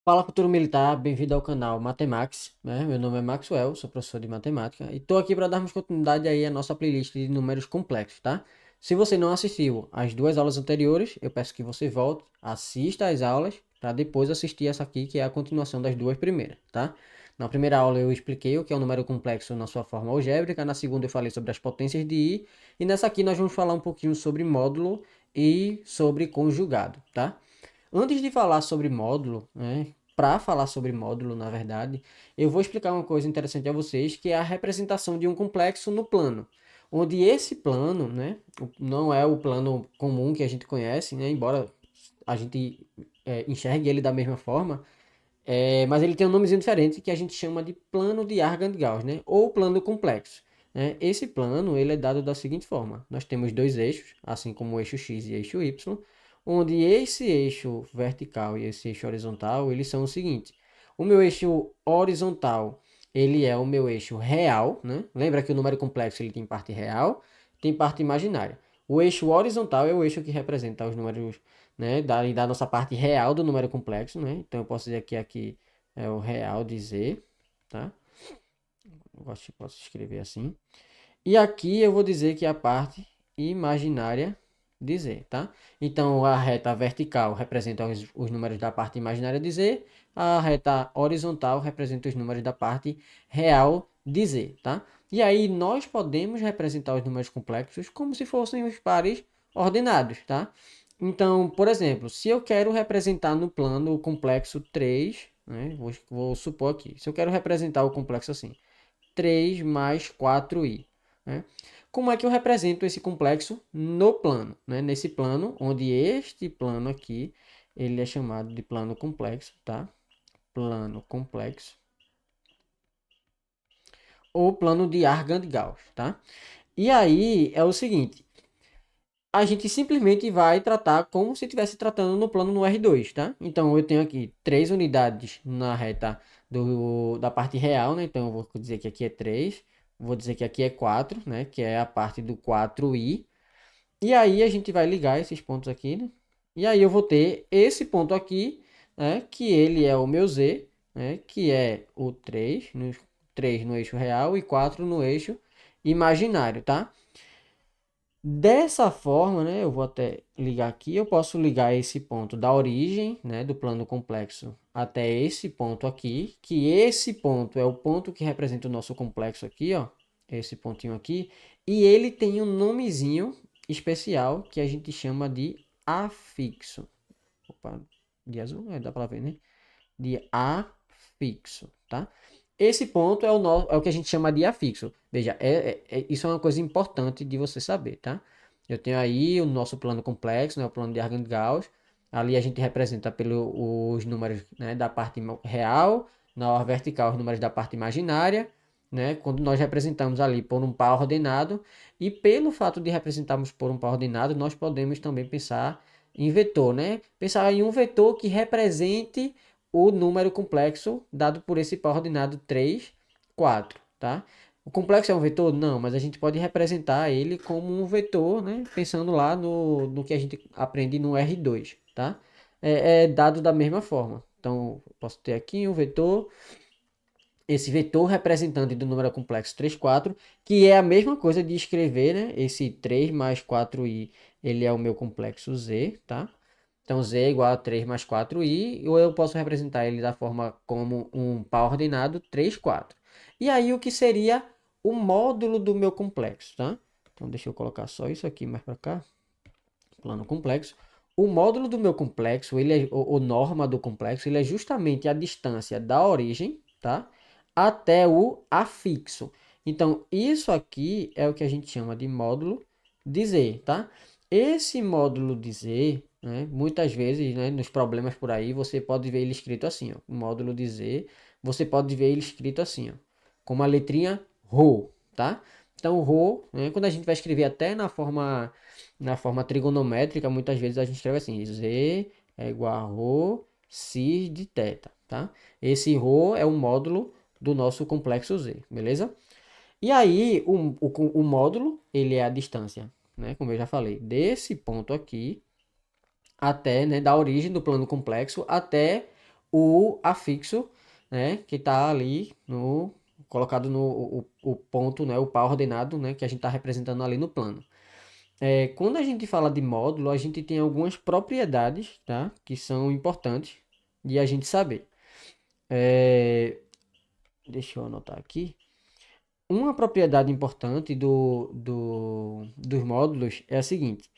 Fala, futuro militar, bem-vindo ao canal Matemax, né? Meu nome é Maxwell, sou professor de matemática e estou aqui para darmos continuidade aí à nossa playlist de números complexos, tá? Se você não assistiu às duas aulas anteriores, eu peço que você volte, assista às aulas para depois assistir essa aqui, que é a continuação das duas primeiras, tá? Na primeira aula eu expliquei o que é um número complexo na sua forma algébrica, na segunda eu falei sobre as potências de i, e nessa aqui nós vamos falar um pouquinho sobre módulo e sobre conjugado, tá? Antes de falar sobre módulo, né, para falar sobre módulo, na verdade, eu vou explicar uma coisa interessante a vocês, que é a representação de um complexo no plano. Onde esse plano, né, não é o plano comum que a gente conhece, né, embora a gente enxergue ele da mesma forma, mas ele tem um nomezinho diferente que a gente chama de plano de Argand-Gauss, né, ou plano complexo. Né? Esse plano ele é dado da seguinte forma: nós temos dois eixos, assim como o eixo x e eixo y, onde esse eixo vertical e esse eixo horizontal eles são o seguinte: o meu eixo horizontal ele é o meu eixo real, né? Lembra que o número complexo ele tem parte real, tem parte imaginária. O eixo horizontal é o eixo que representa os números, né, da nossa parte real do número complexo, né? Então eu posso dizer que aqui é o real de z, tá? Posso escrever assim. E aqui eu vou dizer que é a parte imaginária de z, tá? Então a reta vertical representa os números da parte imaginária de z, a reta horizontal representa os números da parte real de z, tá? E aí nós podemos representar os números complexos como se fossem os pares ordenados, tá? Então, por exemplo, se eu quero representar no plano o complexo 3, né? Vou supor aqui, se eu quero representar o complexo assim, 3 mais 4i. Né? Como é que eu represento esse complexo no plano? Né? Nesse plano, onde este plano aqui, ele é chamado de plano complexo, tá? Plano complexo. Ou plano de Argand-Gauss, tá? E aí é o seguinte, a gente simplesmente vai tratar como se estivesse tratando no plano no R2, tá? Então eu tenho aqui 3 unidades na reta da parte real, né? Então eu vou dizer que aqui é 3, vou dizer que aqui é 4, né? Que é a parte do 4i. E aí a gente vai ligar esses pontos aqui, né? E aí eu vou ter esse ponto aqui, né? Que ele é o meu z, né? Que é o 3 no eixo real e 4 no eixo imaginário, tá? Dessa forma, né, eu vou até ligar aqui, eu posso ligar esse ponto da origem, né, do plano complexo até esse ponto aqui, que esse ponto é o ponto que representa o nosso complexo aqui, ó, esse pontinho aqui, e ele tem um nomezinho especial que a gente chama de afixo. Opa, de azul, dá para ver, né? De afixo, tá? Esse ponto é o que a gente chama de afixo. Veja, isso é uma coisa importante de você saber, tá? Eu tenho aí o nosso plano complexo, né, o plano de Argand-Gauss. Ali a gente representa pelos números, né, da parte real, na vertical os números da parte imaginária, né? Quando nós representamos ali por um par ordenado, e pelo fato de representarmos por um par ordenado, nós podemos também pensar em vetor, né? Pensar em um vetor que represente o número complexo dado por esse par ordenado 3, 4, tá? O complexo é um vetor? Não, mas a gente pode representar ele como um vetor, né? Pensando lá no que a gente aprende no R2, tá? É dado da mesma forma. Então, posso ter aqui um vetor, esse vetor representante do número complexo 3, 4, que é a mesma coisa de escrever, né? Esse 3 mais 4i, ele é o meu complexo z, tá? Então, z é igual a 3 mais 4i, ou eu posso representar ele da forma como um par ordenado 3, 4. E aí, o que seria o módulo do meu complexo, tá? Então, deixa eu colocar só isso aqui mais para cá, plano complexo. O módulo do meu complexo, o norma do complexo, ele é justamente a distância da origem, tá? Até o afixo. Então, isso aqui é o que a gente chama de módulo de z, tá? Esse módulo de z, né, muitas vezes, né, nos problemas por aí, você pode ver ele escrito assim, ó, o módulo de z, você pode ver ele escrito assim, ó, com uma letrinha ρ, tá? Então, ρ, né, quando a gente vai escrever até na forma trigonométrica, muitas vezes a gente escreve assim, z é igual a ρ cis de θ, tá? Esse ρ é o módulo do nosso complexo z, beleza? E aí, o módulo, ele é a distância, né? Como eu já falei, desse ponto aqui até, né, da origem do plano complexo até o afixo, né, que está ali colocado no o ponto, né, o par ordenado, né, que a gente está representando ali no plano. Quando a gente fala de módulo, a gente tem algumas propriedades, tá, que são importantes de a gente saber. Deixa eu anotar aqui. Uma propriedade importante dos módulos é a seguinte,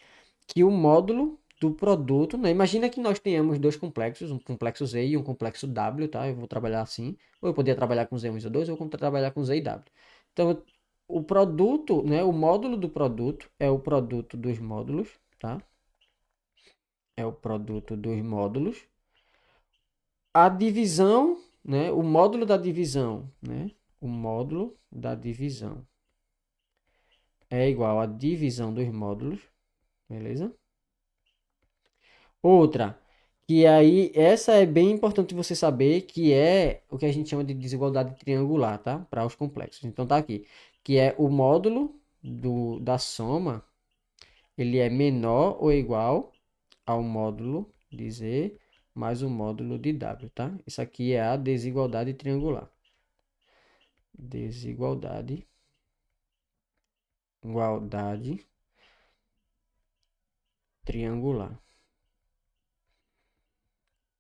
que o módulo do produto, né? Imagina que nós tenhamos dois complexos, um complexo Z e um complexo W, tá? Eu vou trabalhar assim, ou eu poderia trabalhar com Z1 e Z2, ou trabalhar com Z e W. Então, o produto, né? O módulo do produto é o produto dos módulos, tá? É o produto dos módulos. A divisão, né? O módulo da divisão, né? O módulo da divisão é igual à divisão dos módulos, beleza? Outra, que aí, essa é bem importante você saber, que é o que a gente chama de desigualdade triangular, tá? Para os complexos. Então tá aqui, que é o módulo da soma, ele é menor ou igual ao módulo de Z mais o módulo de W, tá? Isso aqui é a desigualdade triangular. Desigualdade, igualdade triangular.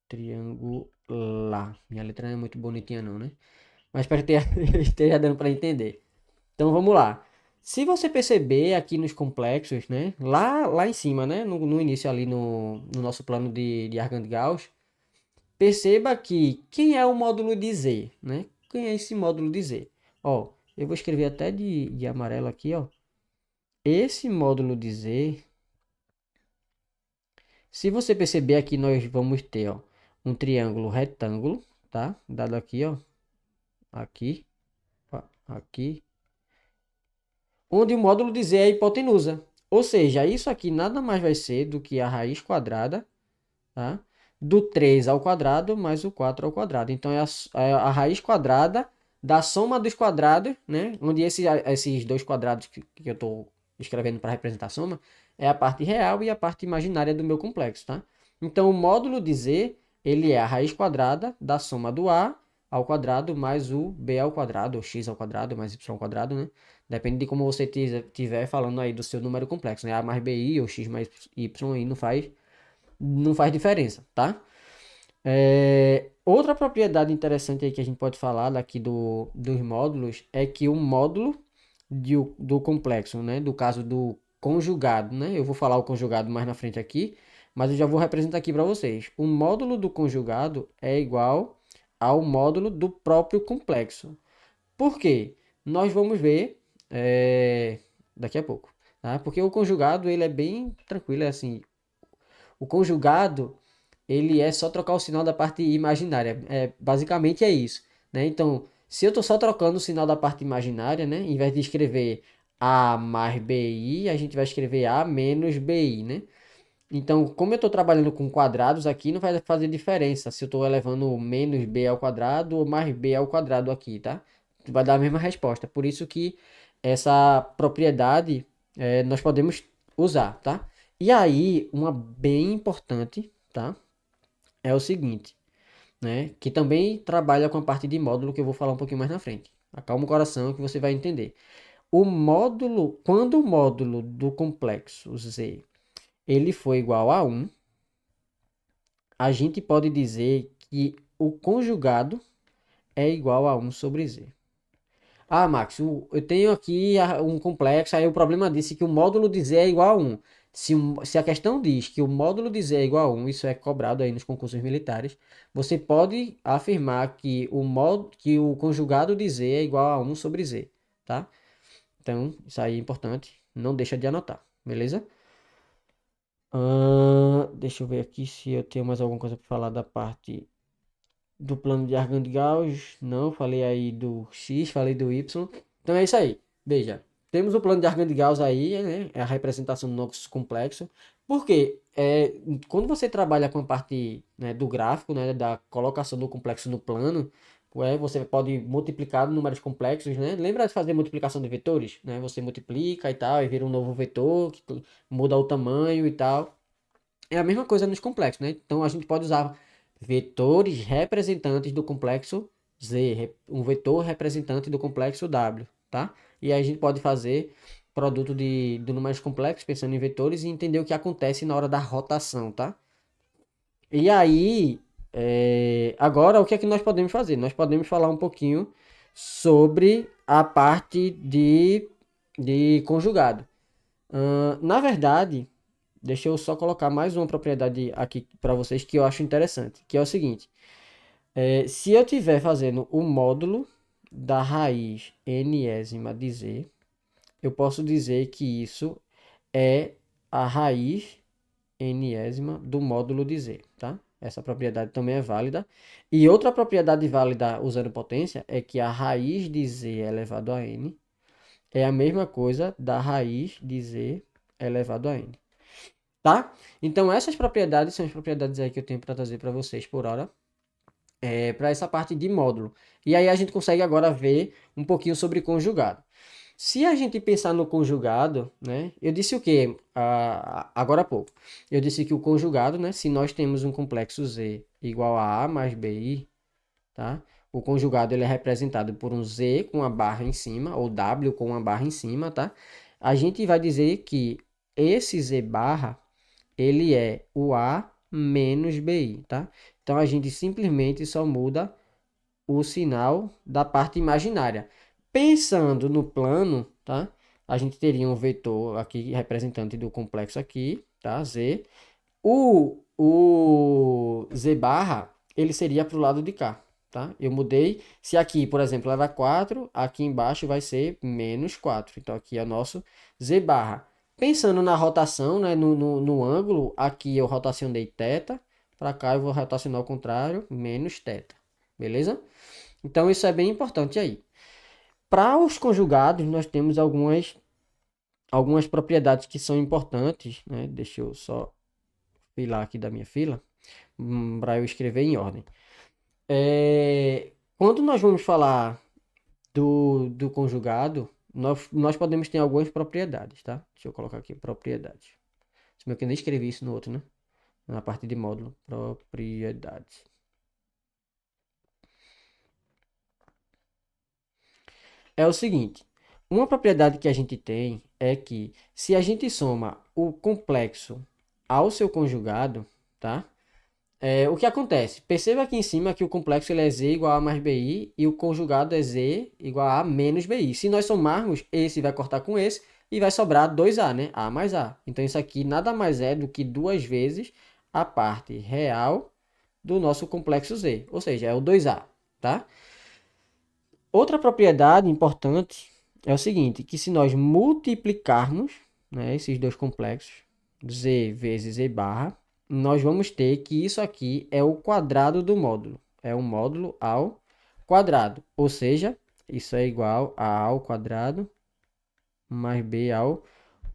Triangular. Minha letra não é muito bonitinha não, né? Mas espero que esteja dando para entender. Então vamos lá. Se você perceber aqui nos complexos, né? Lá em cima, né? No início ali no nosso plano de Argand-Gauss, perceba que quem é o módulo de Z, né? Quem é esse módulo de Z? Ó, eu vou escrever até de amarelo aqui, ó. Esse módulo de Z, se você perceber aqui, nós vamos ter, ó, um triângulo retângulo, tá? Dado aqui, ó. Aqui, aqui, onde o módulo de Z é a hipotenusa. Ou seja, isso aqui nada mais vai ser do que a raiz quadrada, tá? Do 3 ao quadrado mais o 4 ao quadrado. Então, é a raiz quadrada da soma dos quadrados, né? Onde esses dois quadrados que eu estou escrevendo para representar a soma, é a parte real e a parte imaginária do meu complexo, tá? Então, o módulo de Z, ele é a raiz quadrada da soma do A ao quadrado mais o B ao quadrado, ou x ao quadrado mais y ao quadrado, né? Depende de como você estiver falando aí do seu número complexo, né? A mais BI ou x mais y aí não faz diferença, tá? Outra propriedade interessante aí que a gente pode falar daqui dos módulos é que o módulo do complexo, né? Do caso do conjugado, né? Eu vou falar o conjugado mais na frente aqui, mas eu já vou representar aqui para vocês. O módulo do conjugado é igual ao módulo do próprio complexo. Por quê? Nós vamos ver daqui a pouco, tá? Porque o conjugado, ele é bem tranquilo, é assim, o conjugado, ele é só trocar o sinal da parte imaginária. Basicamente é isso, né? Então, se eu estou só trocando o sinal da parte imaginária, né? Em vez de escrever A mais BI, a gente vai escrever A menos BI, né? Então, como eu estou trabalhando com quadrados aqui, não vai fazer diferença se eu estou elevando menos b ao quadrado ou mais b ao quadrado aqui, tá? Vai dar a mesma resposta. Por isso que essa propriedade nós podemos usar, tá? E aí, uma bem importante, tá? É o seguinte, né? Que também trabalha com a parte de módulo que eu vou falar um pouquinho mais na frente. Acalma o coração que você vai entender. Quando o módulo do complexo Z ele for igual a 1, a gente pode dizer que o conjugado é igual a 1 sobre Z. Ah, Max, eu tenho aqui um complexo, aí o problema disso é que o módulo de Z é igual a 1. Se a questão diz que o módulo de Z é igual a 1, isso é cobrado aí nos concursos militares, você pode afirmar que o conjugado de Z é igual a 1 sobre Z, tá? Então, isso aí é importante, não deixa de anotar, beleza? Deixa eu ver aqui se eu tenho mais alguma coisa para falar da parte do plano de Argand-Gauss. Não, falei aí do X, falei do Y. Então é isso aí. Veja, temos o plano de Argand-Gauss aí, né? É a representação do nosso complexo. Por quê? Quando você trabalha com a parte, né, do gráfico, né, da colocação do complexo no plano, você pode multiplicar números complexos, né? Lembra de fazer multiplicação de vetores, né? Você multiplica e tal, e vira um novo vetor que muda o tamanho e tal. É a mesma coisa nos complexos, né? Então a gente pode usar vetores representantes do complexo Z, um vetor representante do complexo W, tá? E aí a gente pode fazer produto do números complexos pensando em vetores e entender o que acontece na hora da rotação, tá? E aí, agora o que é que nós podemos fazer? Nós podemos falar um pouquinho sobre a parte de conjugado. Na verdade, deixa eu só colocar mais uma propriedade aqui para vocês que eu acho interessante, que é o seguinte: se eu estiver fazendo o módulo da raiz nésima de z, eu posso dizer que isso é a raiz nésima do módulo de z, tá? Essa propriedade também é válida. E outra propriedade válida usando potência é que a raiz de z elevado a n é a mesma coisa da raiz de z elevado a n, tá? Então essas propriedades são as propriedades aí que eu tenho para trazer para vocês por hora, para essa parte de módulo. E aí a gente consegue agora ver um pouquinho sobre conjugado. Se a gente pensar no conjugado, né? Eu disse o quê? Agora há pouco. Eu disse que o conjugado, né? Se nós temos um complexo Z igual a A mais BI, tá? O conjugado ele é representado por um Z com uma barra em cima, ou W com uma barra em cima, tá? A gente vai dizer que esse Z barra, ele é o A menos BI, tá? Então a gente simplesmente só muda o sinal da parte imaginária. Pensando no plano, tá? A gente teria um vetor aqui representante do complexo aqui, tá? Z. O Z barra, ele seria para o lado de cá, tá? Eu mudei. Se aqui, por exemplo, era 4, aqui embaixo vai ser menos 4. Então aqui é o nosso Z barra. Pensando na rotação, né, no ângulo, aqui eu rotacionei θ, para cá eu vou rotacionar ao contrário, menos θ. Beleza? Então isso é bem importante aí. Para os conjugados, nós temos algumas propriedades que são importantes, né? Deixa eu só filar aqui da minha fila, para eu escrever em ordem. Quando nós vamos falar do conjugado, nós podemos ter algumas propriedades, tá? Deixa eu colocar aqui, propriedades. Se bem que eu nem escrevi isso no outro, né? Na parte de módulo, propriedades. É o seguinte, uma propriedade que a gente tem é que se a gente soma o complexo ao seu conjugado, tá? O que acontece? Perceba aqui em cima que o complexo ele é z igual a mais bi e o conjugado é z igual a menos bi. Se nós somarmos, esse vai cortar com esse e vai sobrar 2a, né? A mais a. Então isso aqui nada mais é do que duas vezes a parte real do nosso complexo z, ou seja, é o 2a, tá? Outra propriedade importante é o seguinte, que se nós multiplicarmos, né, esses dois complexos, z vezes z barra, nós vamos ter que isso aqui é o quadrado do módulo. É um módulo ao quadrado. Ou seja, isso é igual a ao quadrado mais b ao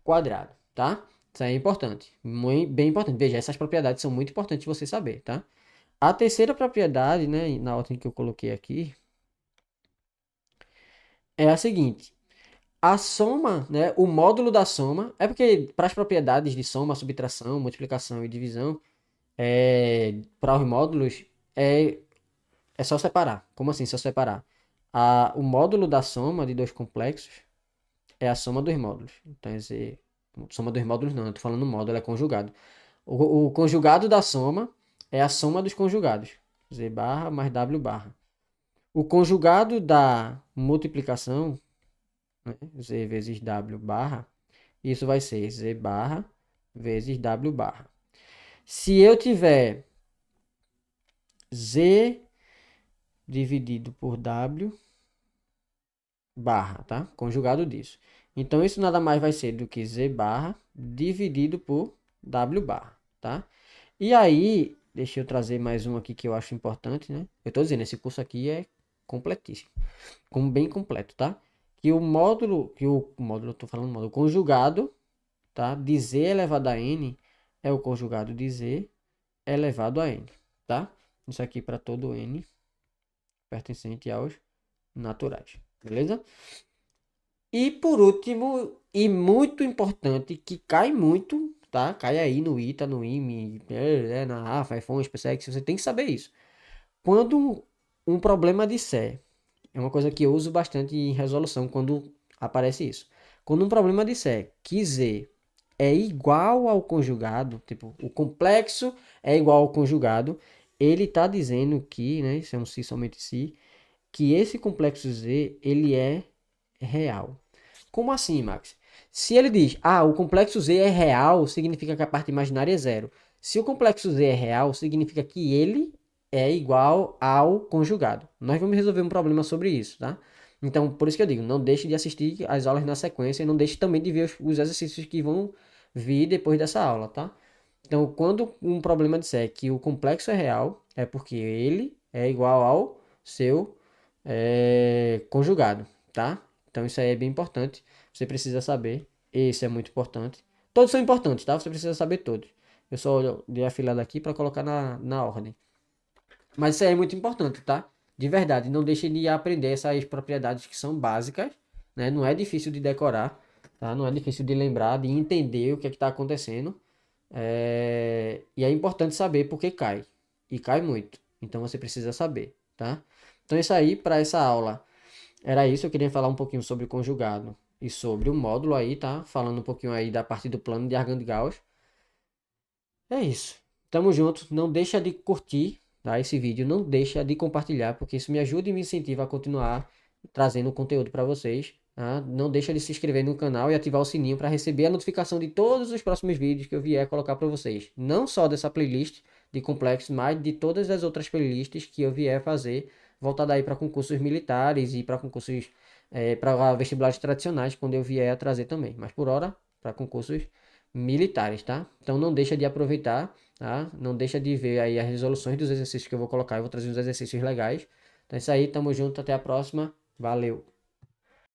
quadrado, tá? Isso aí é importante, muito, bem importante. Veja, essas propriedades são muito importantes você saber, tá? A terceira propriedade, né, na ordem que eu coloquei aqui, é a seguinte. A soma, né, o módulo da soma, é porque para as propriedades de soma, subtração, multiplicação e divisão, para os módulos, é só separar. Como assim, só separar? O módulo da soma de dois complexos é a soma dos módulos. Então, soma dos módulos não, eu estou falando módulo, é conjugado. O conjugado da soma é a soma dos conjugados. Z barra mais W barra. O conjugado da multiplicação, né, Z vezes W barra, isso vai ser Z barra vezes W barra. Se eu tiver Z dividido por W barra, tá? Conjugado disso. Então, isso nada mais vai ser do que Z barra dividido por W barra, tá? E aí, deixa eu trazer mais um aqui que eu acho importante, né? Eu tô dizendo, esse curso aqui é completíssimo. Como bem completo, tá? Eu tô falando módulo, o conjugado, tá? De Z elevado a N é o conjugado de Z elevado a N, tá? Isso aqui para todo N pertencente aos naturais, beleza? E por último, e muito importante, que cai muito, tá? Cai aí no ITA, no IME, na AFA, iPhone, SpaceX, você tem que saber isso. Quando um problema disser, é uma coisa que eu uso bastante em resolução quando aparece isso. Quando um problema disser que Z é igual ao conjugado, tipo, o complexo é igual ao conjugado, ele está dizendo que, né, isso é um se somente se, que esse complexo Z, ele é real. Como assim, Max? Se ele diz, o complexo Z é real, significa que a parte imaginária é zero. Se o complexo Z é real, significa que ele é igual ao conjugado. Nós vamos resolver um problema sobre isso, tá? Então, por isso que eu digo, não deixe de assistir as aulas na sequência e não deixe também de ver os exercícios que vão vir depois dessa aula, tá? Então, quando um problema disser que o complexo é real, é porque ele é igual ao seu conjugado, tá? Então, isso aí é bem importante. Você precisa saber. Esse é muito importante. Todos são importantes, tá? Você precisa saber todos. Eu só dei a filada aqui para colocar na ordem. Mas isso aí é muito importante, tá? De verdade, não deixe de aprender essas propriedades que são básicas, né? Não é difícil de decorar, tá? Não é difícil de lembrar, de entender o que é que está acontecendo. E é importante saber por que cai. E cai muito. Então você precisa saber, tá? Então isso aí, para essa aula, era isso. Eu queria falar um pouquinho sobre o conjugado e sobre o módulo aí, tá? Falando um pouquinho aí da parte do plano de Argand-Gauss. É isso. Tamo junto. Não deixa de curtir, tá? Esse vídeo. Não deixa de compartilhar, porque isso me ajuda e me incentiva a continuar trazendo conteúdo para vocês. Tá? Não deixa de se inscrever no canal e ativar o sininho para receber a notificação de todos os próximos vídeos que eu vier colocar para vocês. Não só dessa playlist de complexos, mas de todas as outras playlists que eu vier fazer, voltada aí para concursos militares e para concursos para vestibulares tradicionais, quando eu vier a trazer também. Mas por hora, para concursos militares, tá? Então não deixa de aproveitar, tá? Não deixa de ver aí as resoluções dos exercícios que eu vou colocar. Eu vou trazer uns exercícios legais. Então é isso aí, tamo junto, até a próxima. Valeu!